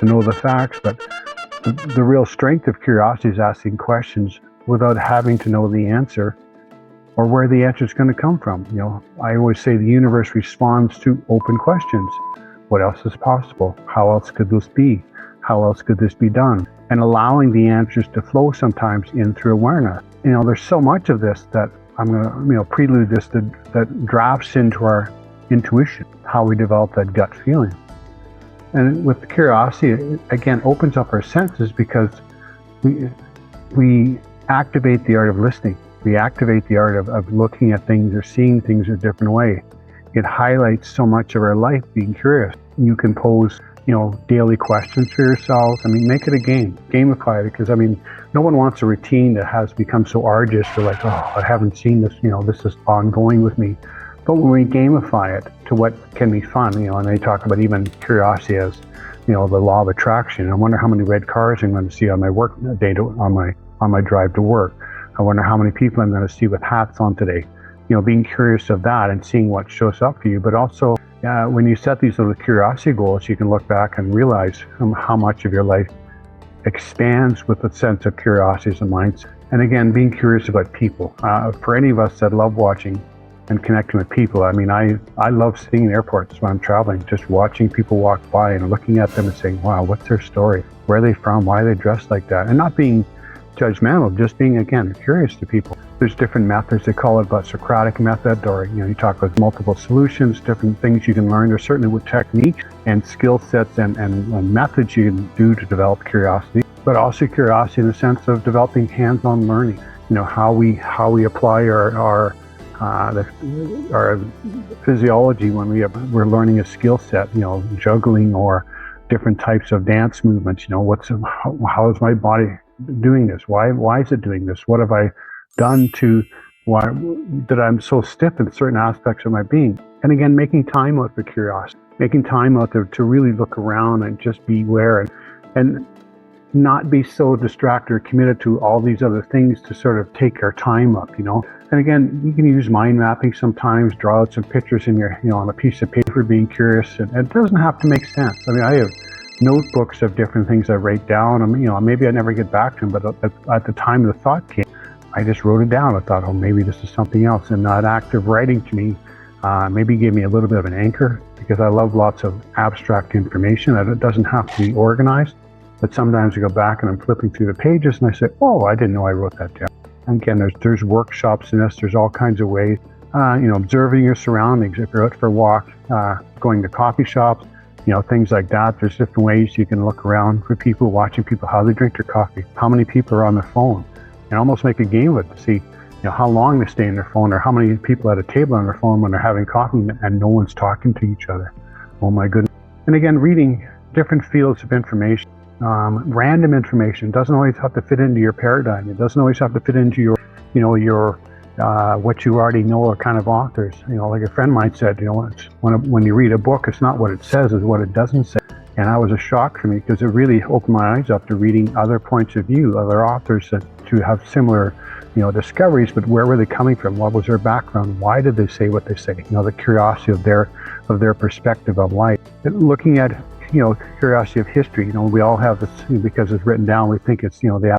know the facts, but the real strength of curiosity is asking questions without having to know the answer or where the answer is going to come from. I always say the universe responds to open questions. What else is possible? How else could this be? How else could this be done? And allowing the answers to flow sometimes in through awareness. There's so much of this that I'm going to prelude this that drafts into our intuition, how we develop that gut feeling. And with curiosity, it, again, opens up our senses because we activate the art of listening. We activate the art of looking at things or seeing things a different way. It highlights so much of our life being curious. You can pose, daily questions for yourselves. Make it a game, gamify it, because no one wants a routine that has become so arduous. They're like, oh, I haven't seen this, this is ongoing with me. But when we gamify it to what can be fun, and they talk about even curiosity as, the law of attraction. I wonder how many red cars I'm going to see on my work day on my drive to work. I wonder how many people I'm going to see with hats on today. Being curious of that and seeing what shows up for you. But also, when you set these little curiosity goals, you can look back and realize how much of your life expands with a sense of curiosity as a mindset. And again, being curious about people. For any of us that love watching and connecting with people, I love sitting in airports when I'm traveling, just watching people walk by and looking at them and saying, wow, what's their story? Where are they from? Why are they dressed like that? And not being judgmental, just being, again, curious to people. There's different methods. They call it the Socratic method, or you talk about multiple solutions, different things you can learn. There's certainly with techniques and skill sets and methods you can do to develop curiosity, but also curiosity in the sense of developing hands-on learning. How we apply our physiology when we're learning a skill set. Juggling or different types of dance movements. How is my body doing this? Why is it doing this? What have I done to why that I'm so stiff in certain aspects of my being? And again, making time out for curiosity, making time out to really look around and just be aware and not be so distracted or committed to all these other things to sort of take our time up, And again, you can use mind mapping sometimes, draw out some pictures in your, on a piece of paper, being curious. And it doesn't have to make sense. I have notebooks of different things I write down. Maybe I never get back to them, but at the time the thought came, I just wrote it down. I thought, oh, maybe this is something else. And that act of writing to me maybe gave me a little bit of an anchor, because I love lots of abstract information that it doesn't have to be organized. But sometimes I go back and I'm flipping through the pages and I say, oh, I didn't know I wrote that down. And again, there's workshops in this. There's all kinds of ways, observing your surroundings. If you're out for a walk, going to coffee shops, things like that. There's different ways you can look around for people, watching people, how they drink their coffee, how many people are on their phone, and almost make a game of it to see, how long they stay on their phone, or how many people at a table on their phone when they're having coffee and no one's talking to each other. Oh my goodness. And again, reading different fields of information, random information. It doesn't always have to fit into your paradigm. It doesn't always have to fit into your, what you already know are kind of authors. Like a friend might said, when you read a book, it's not what it says, it's what it doesn't say. And that was a shock for me, because it really opened my eyes up to reading other points of view, other authors that to have similar, discoveries, but where were they coming from? What was their background? Why did they say what they say? The curiosity of their perspective of life. Looking at, curiosity of history. We all have this, because it's written down, we think it's, the